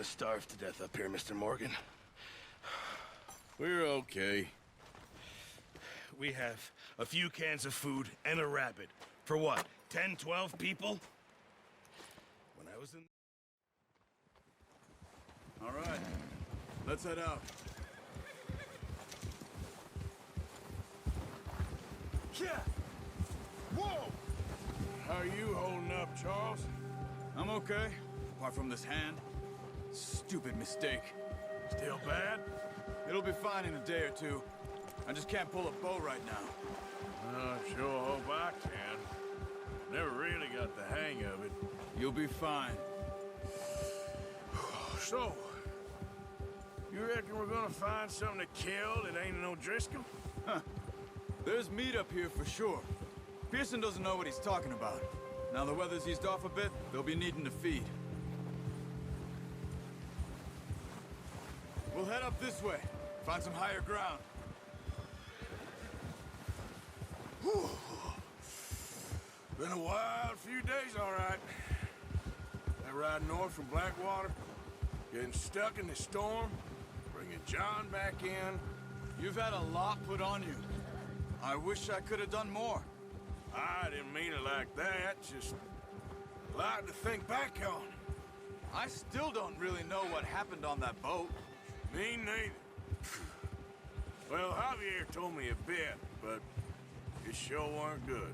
gonna starve to death up here, Mr. Morgan. We're okay. We have a few cans of food and a rabbit. For what, 10, 12 people? When I was in... All right, let's head out. Yeah! Whoa! How are you holding up, Charles? I'm okay, apart from this hand. Stupid mistake. Still bad? It'll be fine in a day or two. I just can't pull a bow right now. Sure hope I can. Never really got the hang of it. You'll be fine. So, you reckon we're gonna find something to kill that ain't no Driscoll? Huh. There's meat up here for sure. Pearson doesn't know what he's talking about. Now the weather's eased off a bit, they'll be needing to feed. We'll head up this way. Find some higher ground. Whew. Been a wild few days, all right. That ride north from Blackwater, getting stuck in the storm, bringing John back in. You've had a lot put on you. I wish I could have done more. I didn't mean it like that, just a lot to think back on. I still don't really know what happened on that boat. Me neither. Well, Javier told me a bit, but it sure weren't good.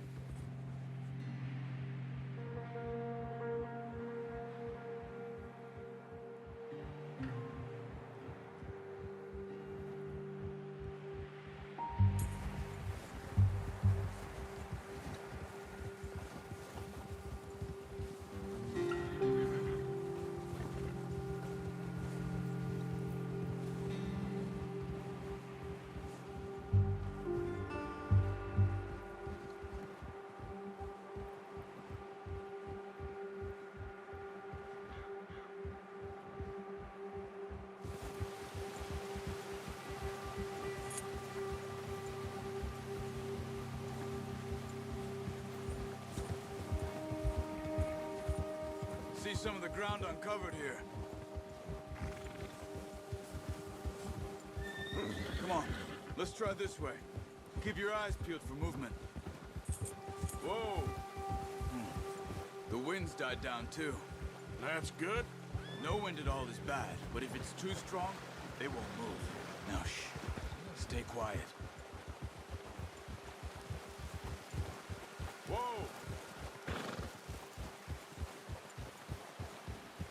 See some of the ground uncovered here. Come on, let's try this way. Keep your eyes peeled for movement. Whoa! The wind's died down too. That's good. No wind at all is bad, but if it's too strong, they won't move. Now shh, stay quiet. Whoa!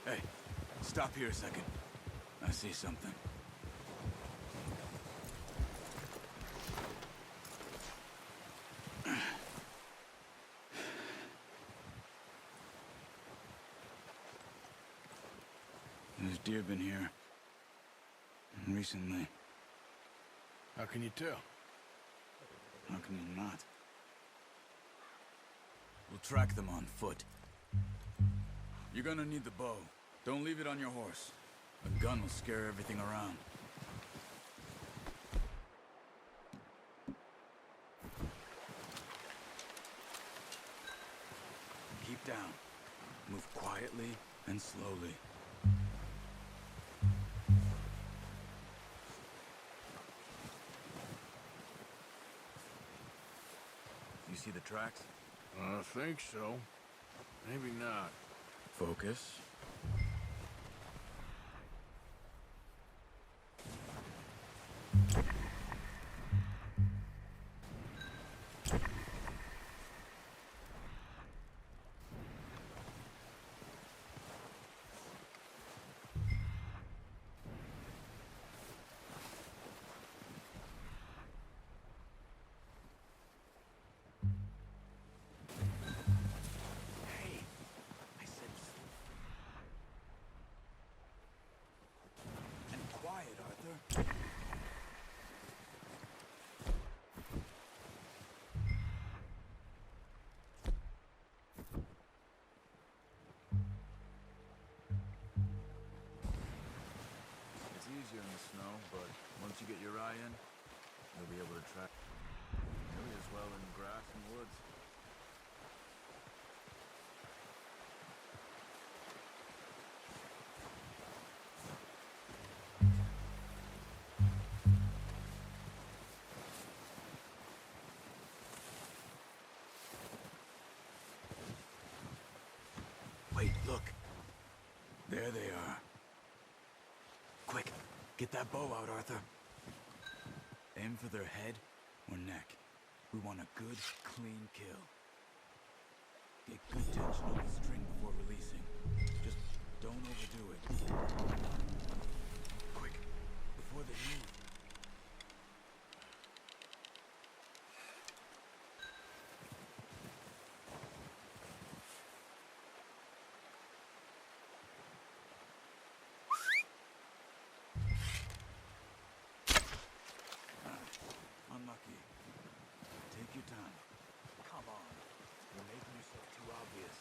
Hey, stop here a second. I see something. There's deer been here. Recently. How can you tell? How can you not? We'll track them on foot. You're gonna need the bow. Don't leave it on your horse. A gun will scare everything around. Keep down. Move quietly and slowly. You see the tracks? I think so. Maybe not. Focus. Easier in the snow, but once you get your eye in, you'll be able to track nearly as well in grass and woods. Wait, look. There they are. Quick, get that bow out, Arthur. Aim for their head or neck. We want a good, clean kill. Get good tension on the string before releasing. Just don't overdo it. Quick, before they move. Unlucky. Take your time. Come on. You're making yourself too obvious.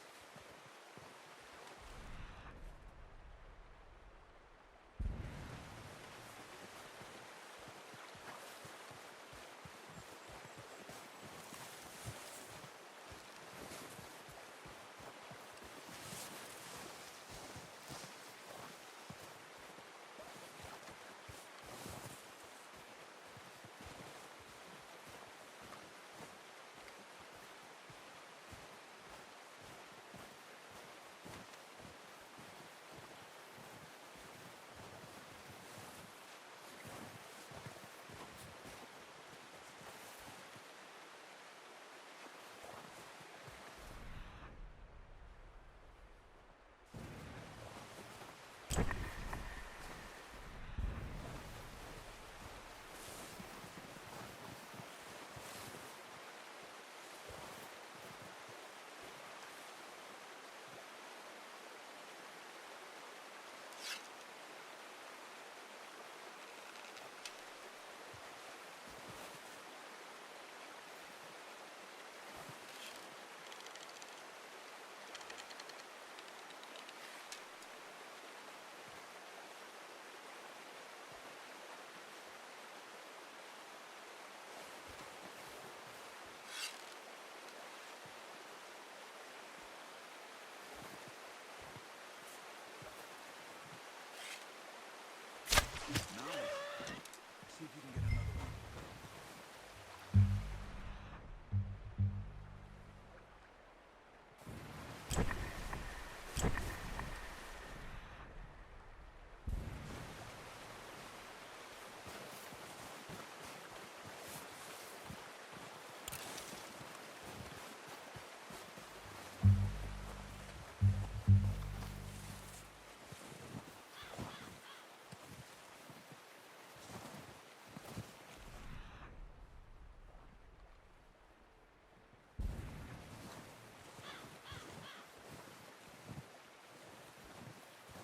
See if you can get another one.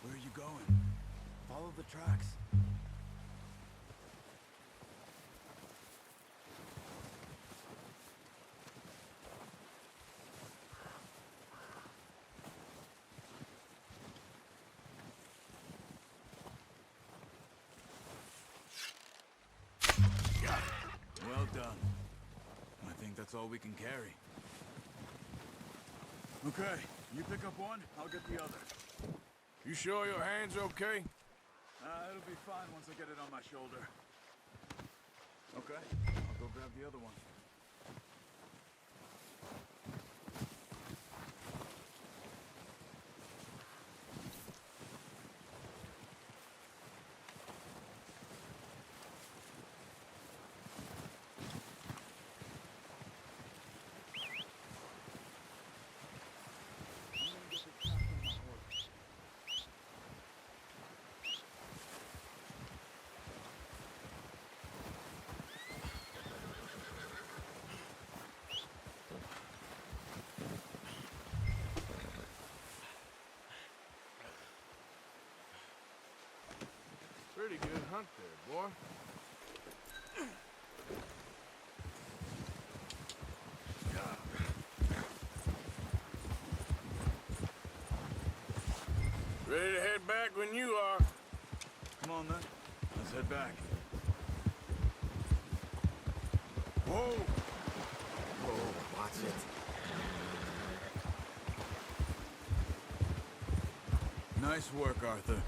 Where are you going? Follow the tracks. Well done. I think that's all we can carry. Okay, you pick up one, I'll get the other. You sure your hand's okay? It'll be fine once I get it on my shoulder. Okay, I'll go grab the other one. Pretty good hunt there, boy. Ready to head back when you are. Come on then, let's head back. Whoa! Whoa, watch it. Nice work, Arthur.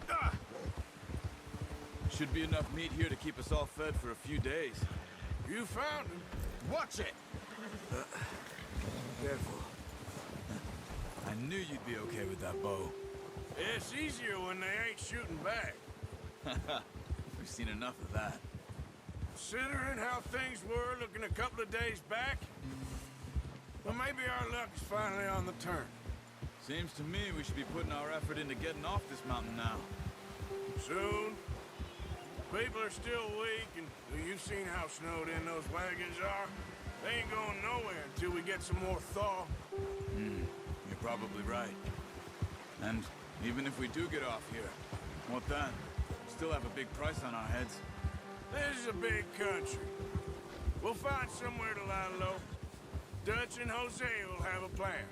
Ah! Should be enough meat here to keep us all fed for a few days. You found him. Watch it! Careful. I I knew you'd be okay with that bow. It's easier when they ain't shooting back. We've seen enough of that. Considering how things were looking a couple of days back, well, maybe our luck is finally on the turn. Seems to me we should be putting our effort into getting off this mountain now. Soon. People are still weak, and you've seen how snowed in those wagons are. They ain't going nowhere until we get some more thaw. You're probably right. And even if we do get off here, what then? We still have a big price on our heads. This is a big country. We'll find somewhere to lie low. Dutch and Jose will have a plan.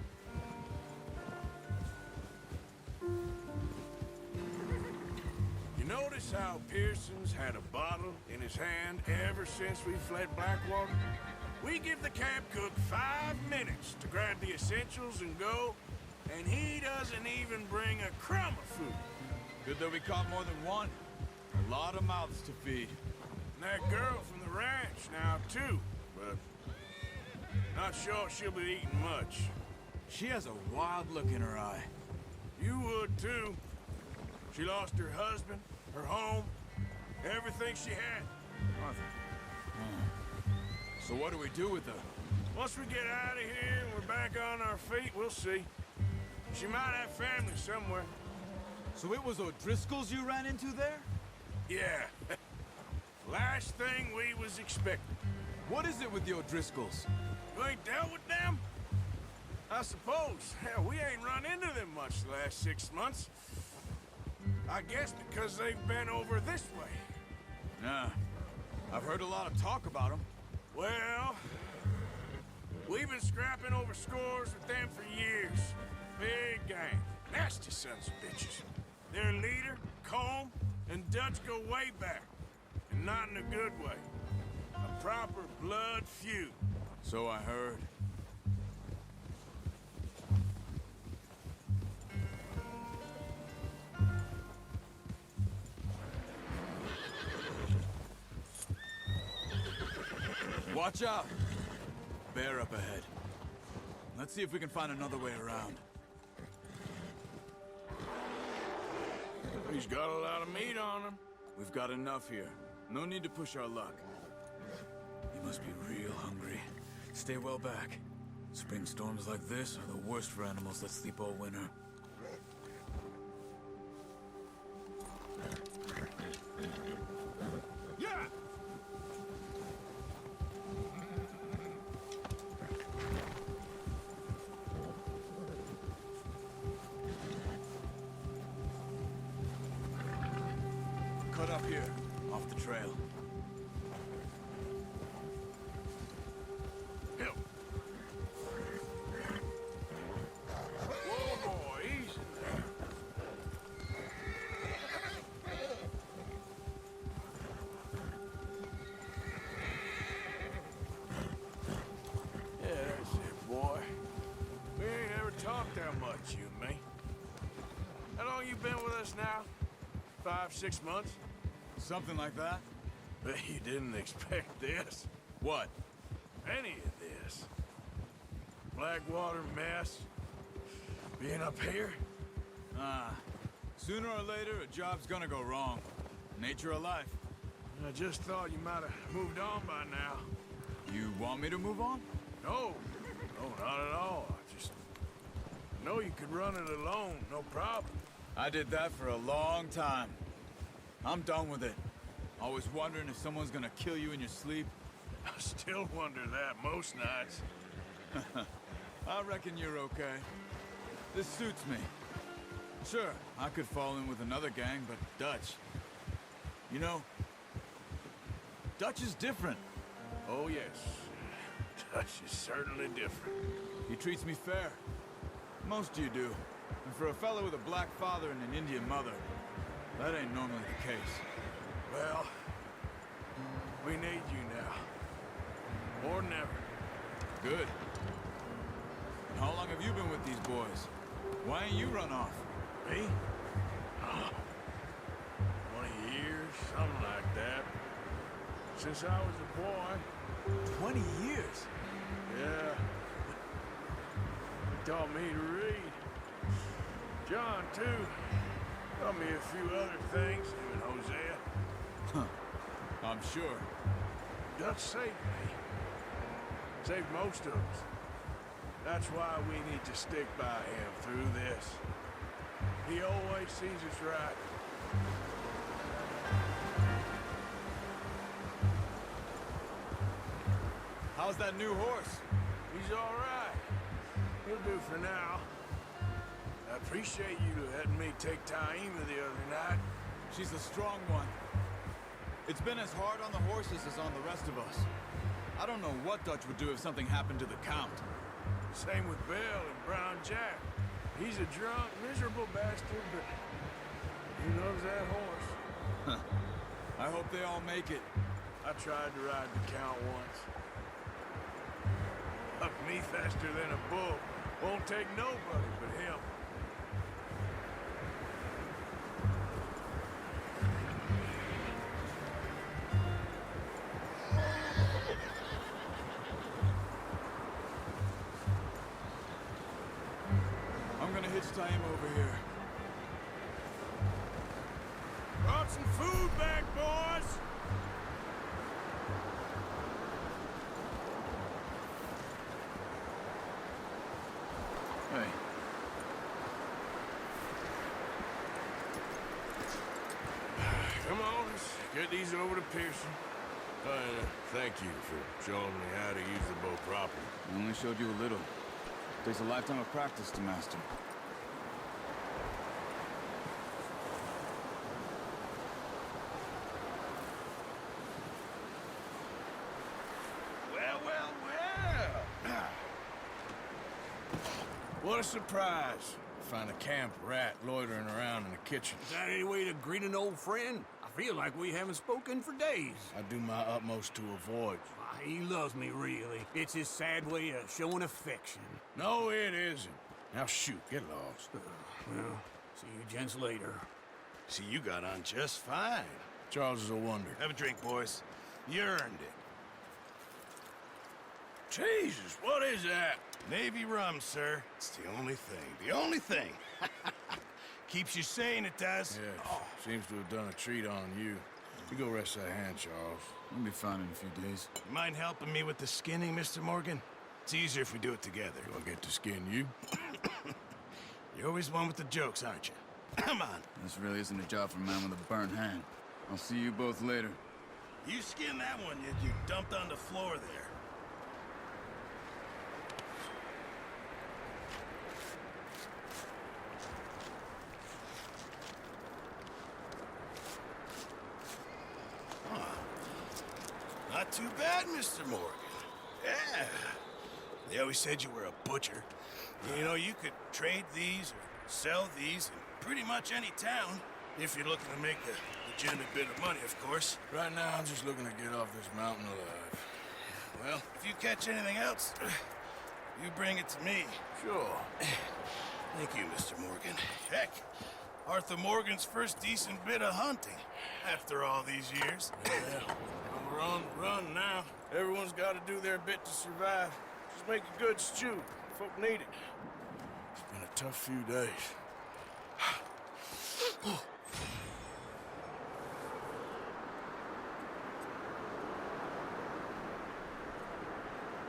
You notice how Pearson's had a bottle in his hand ever since we fled Blackwater? We give the camp cook 5 minutes to grab the essentials and go, and he doesn't even bring a crumb of food. Good that we caught more than one. A lot of mouths to feed. And that girl from the ranch now, too, but not sure she'll be eating much. She has a wild look in her eye. You would, too. She lost her husband, her home, everything she had. Arthur. So what do we do with her? Once we get out of here and we're back on our feet, we'll see. She might have family somewhere. So it was O'Driscoll's you ran into there? Yeah. Last thing we was expecting. What is it with the O'Driscolls? You ain't dealt with them? I suppose. Hell, we ain't run into them much the last 6 months. I guess because they've been over this way. Yeah. I've heard a lot of talk about them. Well, we've been scrapping over scores with them for years. Big gang. Nasty sons of bitches. Their leader, Combe, and Dutch go way back. And not in a good way. A proper blood feud. So I heard. Watch out! Bear up ahead. Let's see if we can find another way around. He's got a lot of meat on him. We've got enough here. No need to push our luck. He must be real hungry. Stay well back. Spring storms like this are the worst for animals that sleep all winter. Yeah! Cut up here, off the trail. Help. Whoa, boy, easy there. Yeah, that's it, boy. We ain't ever talked that much, you and me. How long you been with us now? 5, 6 months? Something like that? Bet you didn't expect this. What? Any of this. Blackwater mess. Being up here. Sooner or later, a job's gonna go wrong. Nature of life. I just thought you might have moved on by now. You want me to move on? No. No, not at all. I just know you could run it alone, no problem. I did that for a long time. I'm done with it. Always wondering if someone's gonna kill you in your sleep. I still wonder that most nights. I reckon you're okay. This suits me. Sure, I could fall in with another gang, but Dutch... You know, Dutch is different. Oh, yes. Dutch is certainly different. He treats me fair. Most of you do. And for a fellow with a black father and an Indian mother, that ain't normally the case. Well, we need you now. More than ever. Good. And how long have you been with these boys? Why ain't you run off? Me? Oh, 20 years, something like that. Since I was a boy. 20 years? Yeah. He taught me to read. John, too. Taught me a few other things, him and Hosea. I'm sure. Dutch saved me. Saved most of us. That's why we need to stick by him through this. He always sees us right. How's that new horse? He's all right. He'll do for now. I appreciate you letting me take Taima the other night. She's a strong one. It's been as hard on the horses as on the rest of us. I don't know what Dutch would do if something happened to the Count. Same with Bill and Brown Jack. He's a drunk, miserable bastard, but he loves that horse. I hope they all make it. I tried to ride the Count once. Up me faster than a bull. Won't take nobody but him. I'm gonna hitch Taima over here. Brought some food back, boys! Hey. Come on, let's get these over to Pearson. Thank you for showing me how to use the bow properly. I only showed you a little. Takes a lifetime of practice to master. Well, well, well. What a surprise. Find a camp rat loitering around in the kitchen. Is that any way to greet an old friend? I feel like we haven't spoken for days. I do my utmost to avoid. He loves me, really. It's his sad way of showing affection. No, it isn't. Now shoot, get lost. Well, see you gents later. See, you got on just fine. Charles is a wonder. Have a drink, boys. You earned it. Jesus, what is that? Navy rum, sir. It's the only thing. The only thing. Keeps you sane, it does. Yeah, seems to have done a treat on you. You go rest that hand, Charles. I'll be fine in a few days. You mind helping me with the skinning, Mr. Morgan? It's easier if we do it together. Do I get to skin you? You're always one with the jokes, aren't you? Come on. This really isn't a job for a man with a burnt hand. I'll see you both later. You skinned that one you dumped on the floor there. Not too bad, Mr. Morgan. Yeah. They always said you were a butcher. You know, you could trade these or sell these in pretty much any town, if you're looking to make a legitimate bit of money, of course. Right now, I'm just looking to get off this mountain alive. Well, if you catch anything else, you bring it to me. Sure. Thank you, Mr. Morgan. Heck, Arthur Morgan's first decent bit of hunting after all these years. Yeah. We're on the run now. Everyone's got to do their bit to survive. Just make a good stew. Folk need it. It's been a tough few days.